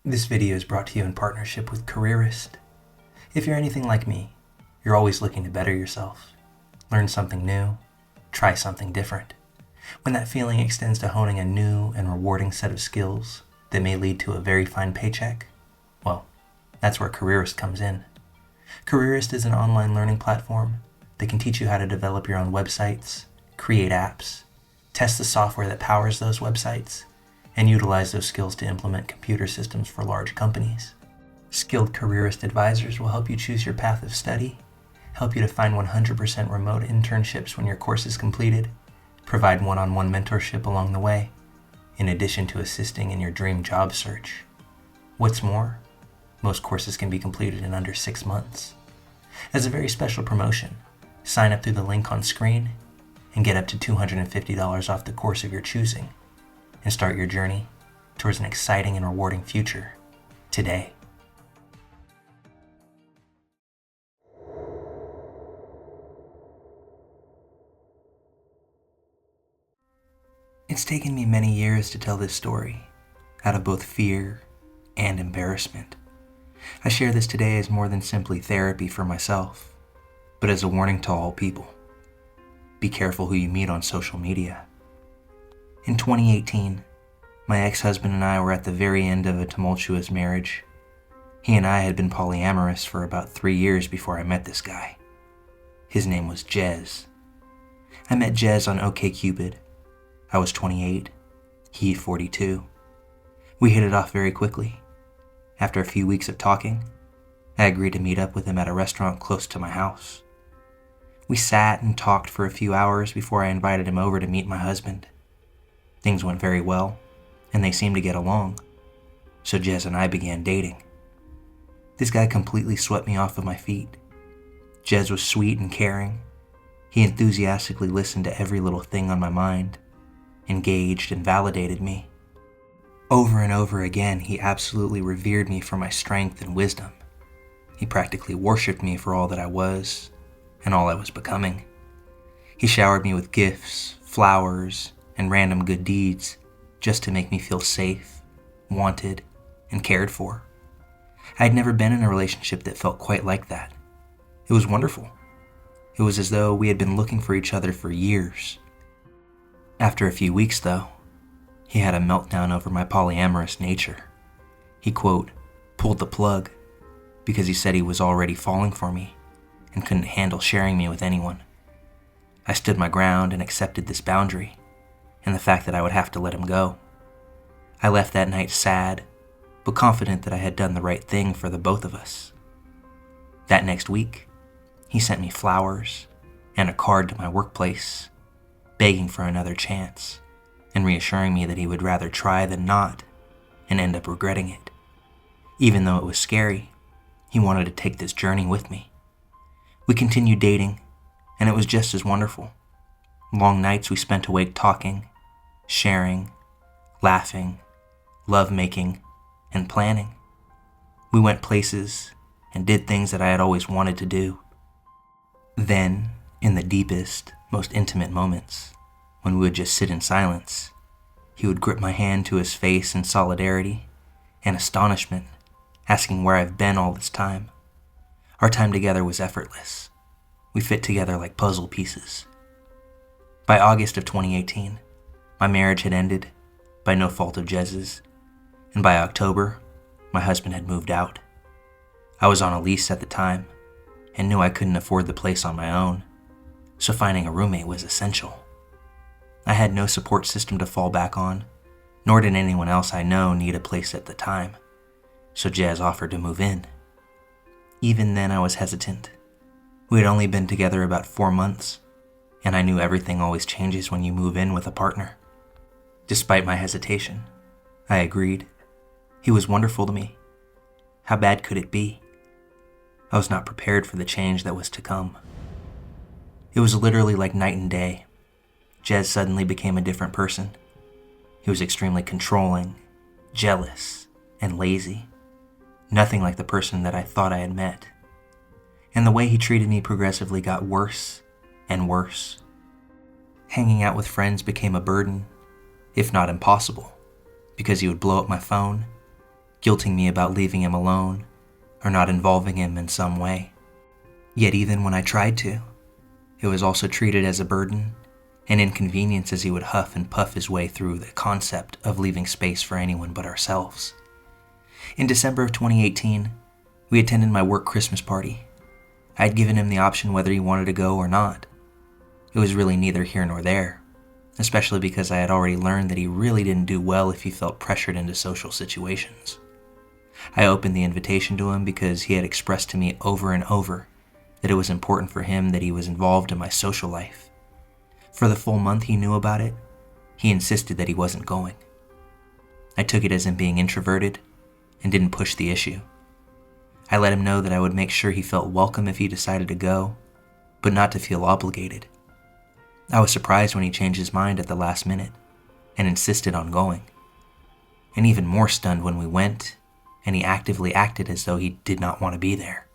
This video is brought to you in partnership with Careerist. If you're anything like me, you're always looking to better yourself, learn something new, try something different. When that feeling extends to honing a new and rewarding set of skills that may lead to a very fine paycheck, well, that's where Careerist comes in. Careerist is an online learning platform that can teach you how to develop your own websites, create apps, test the software that powers those websites, and utilize those skills to implement computer systems for large companies. Skilled Careerist advisors will help you choose your path of study, help you to find 100% remote internships when your course is completed, provide one-on-one mentorship along the way, in addition to assisting in your dream job search. What's more, most courses can be completed in under 6 months. As a very special promotion, sign up through the link on screen and get up to $250 off the course of your choosing, and start your journey towards an exciting and rewarding future today. It's taken me many years to tell this story, out of both fear and embarrassment. I share this today as more than simply therapy for myself, but as a warning to all people. Be careful who you meet on social media. In 2018, my ex-husband and I were at the very end of a tumultuous marriage. He and I had been polyamorous for about 3 years before I met this guy. His name was Jez. I met Jez on OkCupid. I was 28, he 42. We hit it off very quickly. After a few weeks of talking, I agreed to meet up with him at a restaurant close to my house. We sat and talked for a few hours before I invited him over to meet my husband. Things went very well, and they seemed to get along, so Jez and I began dating. This guy completely swept me off of my feet. Jez was sweet and caring. He enthusiastically listened to every little thing on my mind, engaged and validated me. Over and over again, he absolutely revered me for my strength and wisdom. He practically worshipped me for all that I was and all I was becoming. He showered me with gifts, flowers, and random good deeds just to make me feel safe, wanted, and cared for. I had never been in a relationship that felt quite like that. It was wonderful. It was as though we had been looking for each other for years. After a few weeks, though, he had a meltdown over my polyamorous nature. He, quote, pulled the plug because he said he was already falling for me and couldn't handle sharing me with anyone. I stood my ground and accepted this boundary and the fact that I would have to let him go. I left that night sad, but confident that I had done the right thing for the both of us. That next week, he sent me flowers and a card to my workplace, begging for another chance and reassuring me that he would rather try than not and end up regretting it. Even though it was scary, he wanted to take this journey with me. We continued dating, and it was just as wonderful. Long nights we spent awake talking, sharing, laughing, love-making, and planning. We went places and did things that I had always wanted to do. Then, in the deepest, most intimate moments, when we would just sit in silence, he would grip my hand to his face in solidarity and astonishment, asking where I've been all this time. Our time together was effortless. We fit together like puzzle pieces. By August of 2018, my marriage had ended, by no fault of Jez's, and by October, my husband had moved out. I was on a lease at the time, and knew I couldn't afford the place on my own, so finding a roommate was essential. I had no support system to fall back on, nor did anyone else I know need a place at the time, so Jez offered to move in. Even then I was hesitant. We had only been together about 4 months, and I knew everything always changes when you move in with a partner. Despite my hesitation, I agreed. He was wonderful to me. How bad could it be? I was not prepared for the change that was to come. It was literally like night and day. Jez suddenly became a different person. He was extremely controlling, jealous, and lazy. Nothing like the person that I thought I had met. And the way he treated me progressively got worse and worse. Hanging out with friends became a burden, if not impossible, because he would blow up my phone, guilting me about leaving him alone or not involving him in some way. Yet even when I tried to, it was also treated as a burden, an inconvenience, as he would huff and puff his way through the concept of leaving space for anyone but ourselves. In December of 2018, we attended my work Christmas party. I had given him the option whether he wanted to go or not. It was really neither here nor there, especially because I had already learned that he really didn't do well if he felt pressured into social situations. I opened the invitation to him because he had expressed to me over and over that it was important for him that he was involved in my social life. For the full month he knew about it, he insisted that he wasn't going. I took it as him being introverted and didn't push the issue. I let him know that I would make sure he felt welcome if he decided to go, but not to feel obligated. I was surprised when he changed his mind at the last minute and insisted on going, and even more stunned when we went and he actively acted as though he did not want to be there.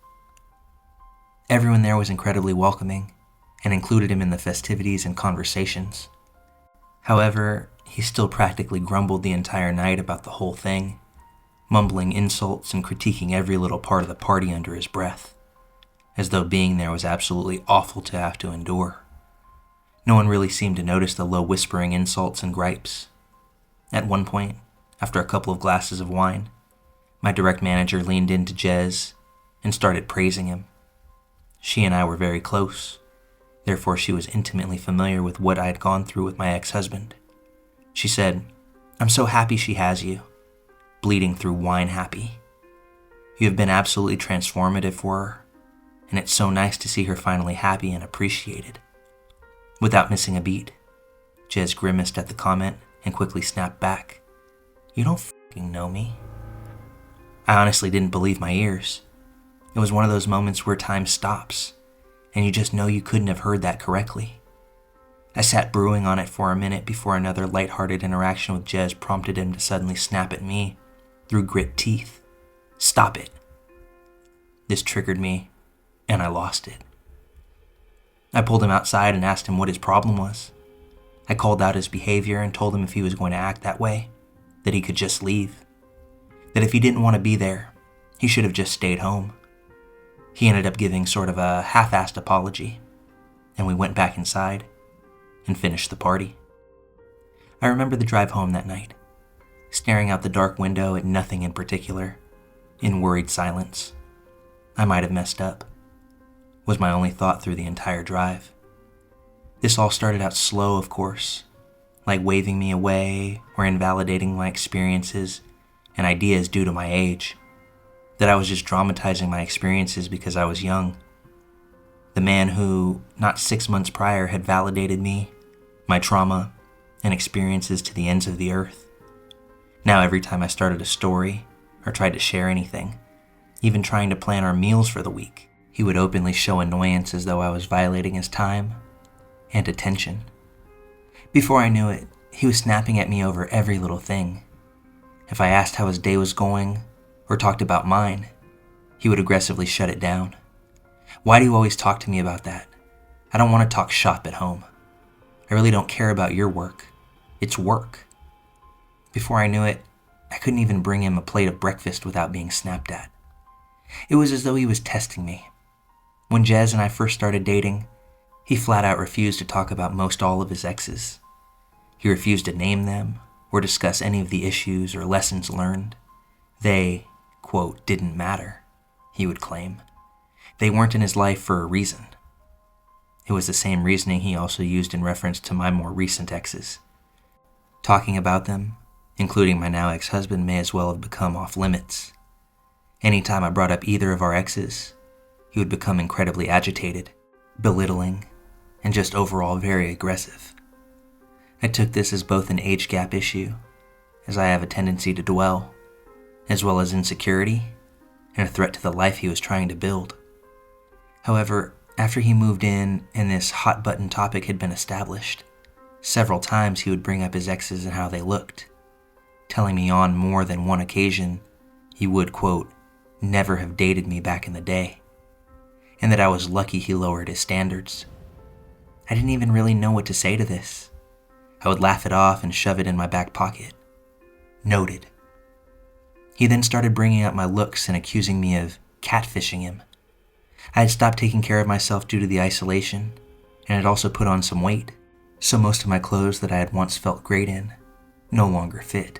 Everyone there was incredibly welcoming and included him in the festivities and conversations. However, he still practically grumbled the entire night about the whole thing, mumbling insults and critiquing every little part of the party under his breath, as though being there was absolutely awful to have to endure. No one really seemed to notice the low whispering insults and gripes. At one point, after a couple of glasses of wine, my direct manager leaned into Jez and started praising him. She and I were very close, therefore she was intimately familiar with what I had gone through with my ex-husband. She said, "I'm so happy she has you. Bleeding through wine happy. You have been absolutely transformative for her, and it's so nice to see her finally happy and appreciated." Without missing a beat, Jez grimaced at the comment and quickly snapped back, "You don't fucking know me." I honestly didn't believe my ears. It was one of those moments where time stops, and you just know you couldn't have heard that correctly. I sat brewing on it for a minute before another lighthearted interaction with Jez prompted him to suddenly snap at me through grit teeth. "Stop it." This triggered me, and I lost it. I pulled him outside and asked him what his problem was. I called out his behavior and told him if he was going to act that way, that he could just leave. That if he didn't want to be there, he should have just stayed home. He ended up giving sort of a half-assed apology, and we went back inside and finished the party. I remember the drive home that night, staring out the dark window at nothing in particular, in worried silence. I might have messed up, was my only thought through the entire drive. This all started out slow, of course, like waving me away or invalidating my experiences and ideas due to my age, that I was just dramatizing my experiences because I was young. The man who, not 6 months prior, had validated me, my trauma, and experiences to the ends of the earth. Now every time I started a story or tried to share anything, even trying to plan our meals for the week, he would openly show annoyance as though I was violating his time and attention. Before I knew it, he was snapping at me over every little thing. If I asked how his day was going or talked about mine, he would aggressively shut it down. "Why do you always talk to me about that? I don't want to talk shop at home. I really don't care about your work. It's work." Before I knew it, I couldn't even bring him a plate of breakfast without being snapped at. It was as though he was testing me. When Jez and I first started dating, he flat out refused to talk about most all of his exes. He refused to name them or discuss any of the issues or lessons learned. They, quote, "didn't matter," he would claim. They weren't in his life for a reason. It was the same reasoning he also used in reference to my more recent exes. Talking about them, including my now ex-husband, may as well have become off limits. Anytime I brought up either of our exes, he would become incredibly agitated, belittling, and just overall very aggressive. I took this as both an age gap issue, as I have a tendency to dwell, as well as insecurity and a threat to the life he was trying to build. However, after he moved in and this hot-button topic had been established, several times he would bring up his exes and how they looked, telling me on more than one occasion he would, quote, "never have dated me back in the day," and that I was lucky he lowered his standards. I didn't even really know what to say to this. I would laugh it off and shove it in my back pocket. Noted. He then started bringing up my looks and accusing me of catfishing him. I had stopped taking care of myself due to the isolation, and had also put on some weight, so most of my clothes that I had once felt great in no longer fit.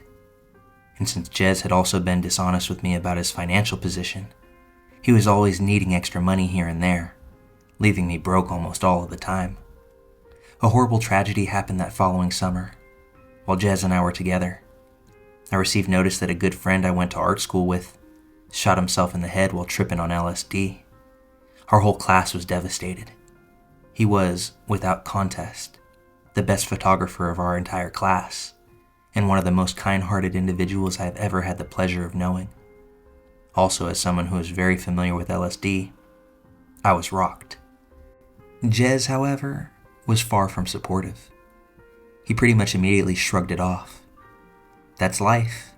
And since Jez had also been dishonest with me about his financial position, he was always needing extra money here and there, leaving me broke almost all of the time. A horrible tragedy happened that following summer, while Jez and I were together. I received notice that a good friend I went to art school with shot himself in the head while tripping on LSD. Our whole class was devastated. He was, without contest, the best photographer of our entire class, and one of the most kind-hearted individuals I have ever had the pleasure of knowing. Also, as someone who is very familiar with LSD, I was rocked. Jez, however, was far from supportive. He pretty much immediately shrugged it off. That's life.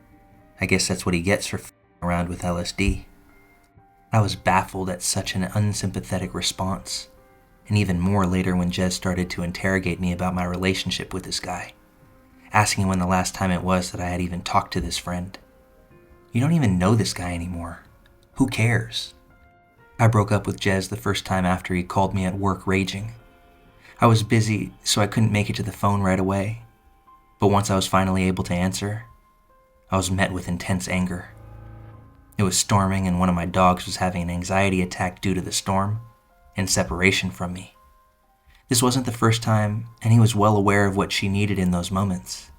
I guess that's what he gets for f***ing around with LSD. I was baffled at such an unsympathetic response, and even more later when Jez started to interrogate me about my relationship with this guy, asking when the last time it was that I had even talked to this friend. You don't even know this guy anymore. Who cares? I broke up with Jez the first time after he called me at work raging. I was busy, so I couldn't make it to the phone right away, but once I was finally able to answer, I was met with intense anger. It was storming, and one of my dogs was having an anxiety attack due to the storm and separation from me. This wasn't the first time, and he was well aware of what she needed in those moments.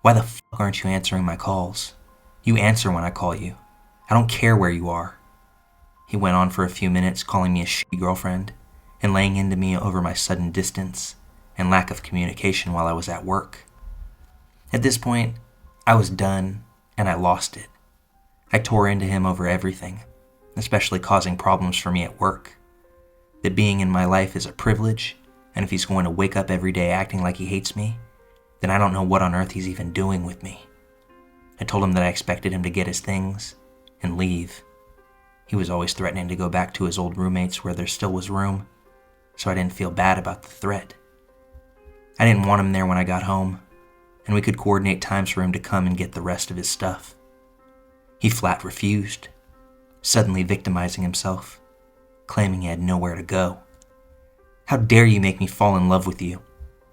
Why the f*** aren't you answering my calls? You answer when I call you. I don't care where you are. He went on for a few minutes, calling me a shitty girlfriend and laying into me over my sudden distance and lack of communication while I was at work. At this point, I was done, and I lost it. I tore into him over everything, especially causing problems for me at work. That being in my life is a privilege, and if he's going to wake up every day acting like he hates me, then I don't know what on earth he's even doing with me. I told him that I expected him to get his things and leave. He was always threatening to go back to his old roommates where there still was room, so I didn't feel bad about the threat. I didn't want him there when I got home, and we could coordinate times for him to come and get the rest of his stuff. He flat refused, suddenly victimizing himself, claiming he had nowhere to go. How dare you make me fall in love with you?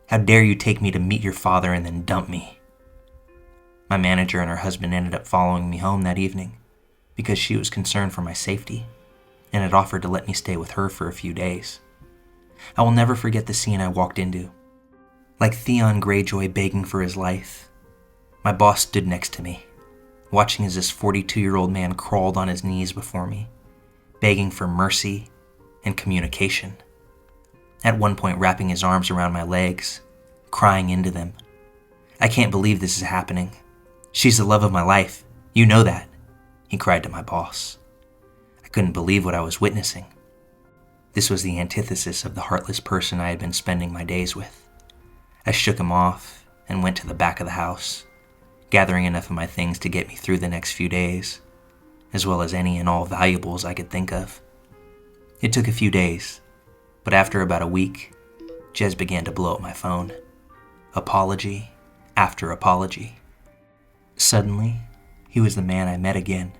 How dare you take me to meet your father and then dump me? My manager and her husband ended up following me home that evening because she was concerned for my safety and had offered to let me stay with her for a few days. I will never forget the scene I walked into. Like Theon Greyjoy begging for his life, my boss stood next to me, watching as this 42-year-old man crawled on his knees before me, begging for mercy and communication. At one point wrapping his arms around my legs, crying into them. I can't believe this is happening. She's the love of my life. You know that, he cried to my boss. I couldn't believe what I was witnessing. This was the antithesis of the heartless person I had been spending my days with. I shook him off and went to the back of the house, gathering enough of my things to get me through the next few days, as well as any and all valuables I could think of. It took a few days, but after about a week, Jez began to blow up my phone. Apology after apology. Suddenly, he was the man I met again,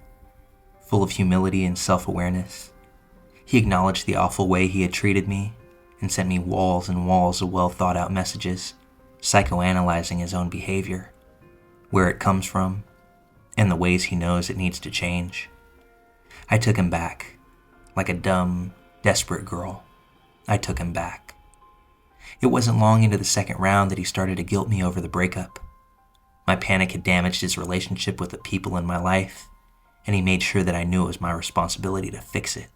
full of humility and self-awareness. He acknowledged the awful way he had treated me and sent me walls and walls of well-thought-out messages, psychoanalyzing his own behavior, where it comes from, and the ways he knows it needs to change. I took him back, like a dumb, desperate girl. I took him back. It wasn't long into the second round that he started to guilt me over the breakup. My panic had damaged his relationship with the people in my life, and he made sure that I knew it was my responsibility to fix it.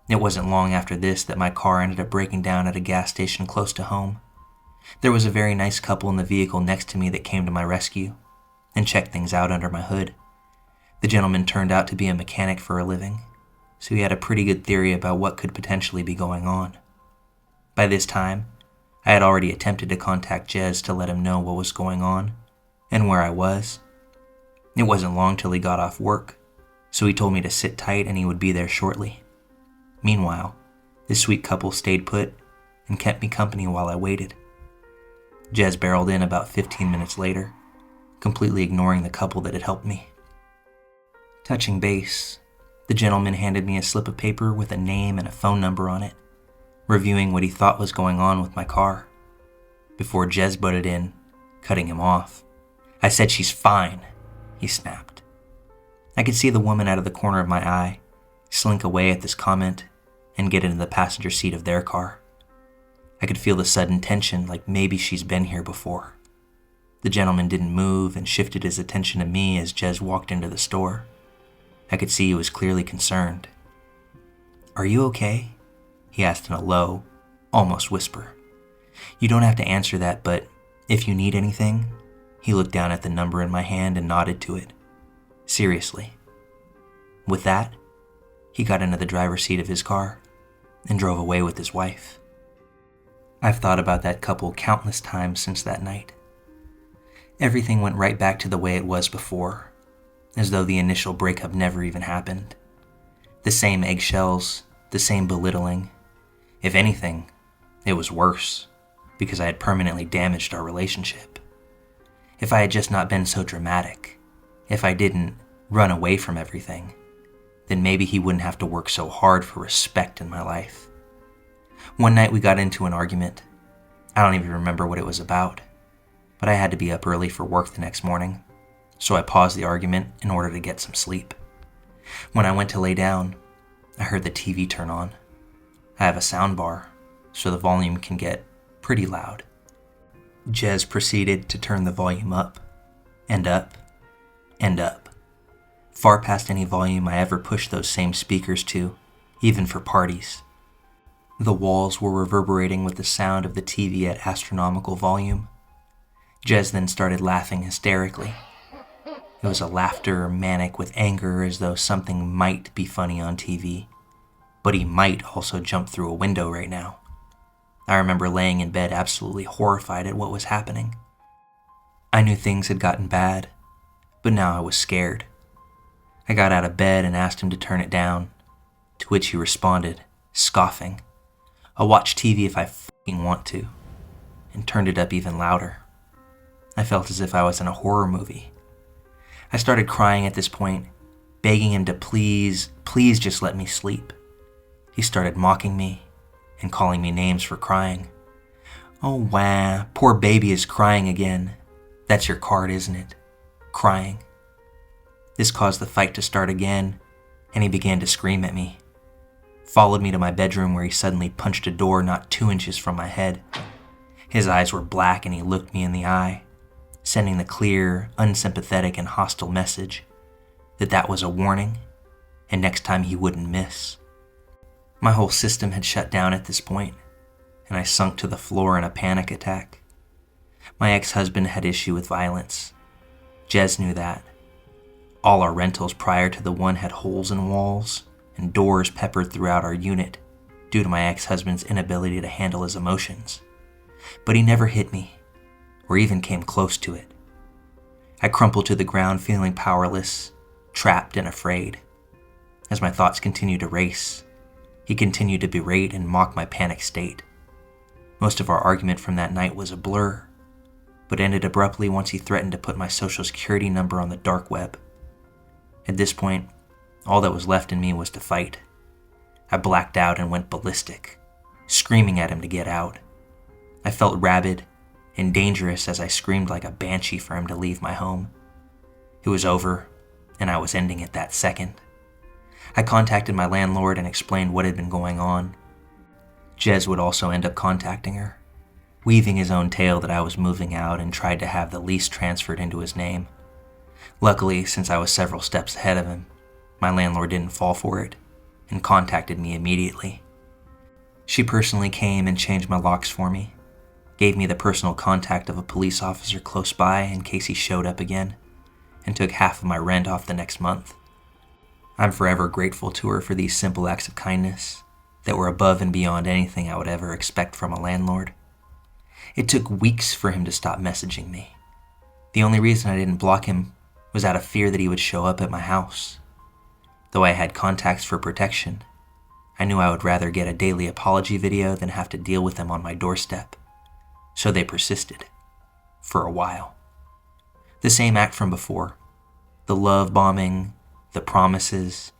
It wasn't long after this that my car ended up breaking down at a gas station close to home. There was a very nice couple in the vehicle next to me that came to my rescue and checked things out under my hood. The gentleman turned out to be a mechanic for a living, so he had a pretty good theory about what could potentially be going on. By this time, I had already attempted to contact Jez to let him know what was going on and where I was. It wasn't long till he got off work, so he told me to sit tight and he would be there shortly. Meanwhile, this sweet couple stayed put and kept me company while I waited. Jez barreled in about 15 minutes later, completely ignoring the couple that had helped me. Touching base, the gentleman handed me a slip of paper with a name and a phone number on it, reviewing what he thought was going on with my car, before Jez butted in, cutting him off. "I said she's fine," he snapped. I could see the woman out of the corner of my eye slink away at this comment and get into the passenger seat of their car. I could feel the sudden tension, like maybe she's been here before. The gentleman didn't move and shifted his attention to me as Jez walked into the store. I could see he was clearly concerned. "Are you okay?" he asked in a low, almost whisper. "You don't have to answer that, but if you need anything," he looked down at the number in my hand and nodded to it. Seriously. With that, he got into the driver's seat of his car and drove away with his wife. I've thought about that couple countless times since that night. Everything went right back to the way it was before, as though the initial breakup never even happened. The same eggshells, the same belittling. If anything, it was worse, because I had permanently damaged our relationship. If I had just not been so dramatic, if I didn't run away from everything, then maybe he wouldn't have to work so hard for respect in my life. One night we got into an argument. I don't even remember what it was about, but I had to be up early for work the next morning, so I paused the argument in order to get some sleep. When I went to lay down, I heard the TV turn on. I have a sound bar, so the volume can get pretty loud. Jez proceeded to turn the volume up, and up, and up, far past any volume I ever pushed those same speakers to, even for parties. The walls were reverberating with the sound of the TV at astronomical volume. Jez then started laughing hysterically. It was a laughter manic with anger, as though something might be funny on TV, but he might also jump through a window right now. I remember laying in bed absolutely horrified at what was happening. I knew things had gotten bad, but now I was scared. I got out of bed and asked him to turn it down, to which he responded, scoffing, "I'll watch TV if I fucking want to," and turned it up even louder. I felt as if I was in a horror movie. I started crying at this point, begging him to please just let me sleep. He started mocking me and calling me names for crying. "Oh, wah, poor baby is crying again. That's your card, isn't it? Crying." This caused the fight to start again, and he began to scream at me. Followed me to my bedroom, where he suddenly punched a door not 2 inches from my head. His eyes were black and he looked me in the eye, sending the clear, unsympathetic, and hostile message that was a warning, and next time he wouldn't miss. My whole system had shut down at this point, and I sunk to the floor in a panic attack. My ex-husband had issue with violence. Jez knew that. All our rentals prior to the one had holes in walls and doors peppered throughout our unit due to my ex-husband's inability to handle his emotions. But he never hit me, or even came close to it. I crumpled to the ground feeling powerless, trapped and afraid. As my thoughts continued to race, he continued to berate and mock my panic state. Most of our argument from that night was a blur, but ended abruptly once he threatened to put my social security number on the dark web. At this point, all that was left in me was to fight. I blacked out and went ballistic, screaming at him to get out. I felt rabid and dangerous as I screamed like a banshee for him to leave my home. It was over, and I was ending it that second. I contacted my landlord and explained what had been going on. Jez would also end up contacting her, weaving his own tale that I was moving out and tried to have the lease transferred into his name. Luckily, since I was several steps ahead of him, my landlord didn't fall for it and contacted me immediately. She personally came and changed my locks for me, gave me the personal contact of a police officer close by in case he showed up again, and took half of my rent off the next month. I'm forever grateful to her for these simple acts of kindness that were above and beyond anything I would ever expect from a landlord. It took weeks for him to stop messaging me. The only reason I didn't block him was out of fear that he would show up at my house. Though I had contacts for protection, I knew I would rather get a daily apology video than have to deal with him on my doorstep. So they persisted. For a while. The same act from before. The love bombing, the promises,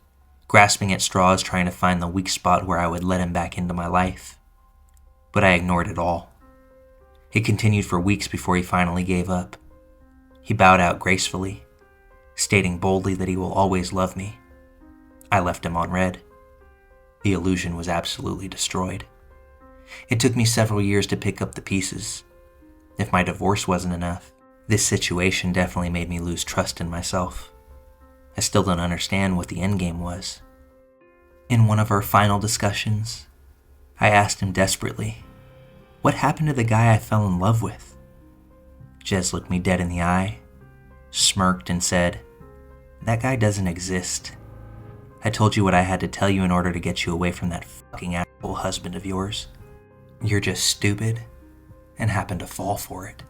grasping at straws trying to find the weak spot where I would let him back into my life. But I ignored it all. It continued for weeks before he finally gave up. He bowed out gracefully, stating boldly that he will always love me. I left him on red. The illusion was absolutely destroyed. It took me several years to pick up the pieces. If my divorce wasn't enough, this situation definitely made me lose trust in myself. I still don't understand what the endgame was. In one of our final discussions, I asked him desperately, what happened to the guy I fell in love with? Jez looked me dead in the eye, smirked, and said, that guy doesn't exist. I told you what I had to tell you in order to get you away from that fucking asshole husband of yours. You're just stupid and happened to fall for it.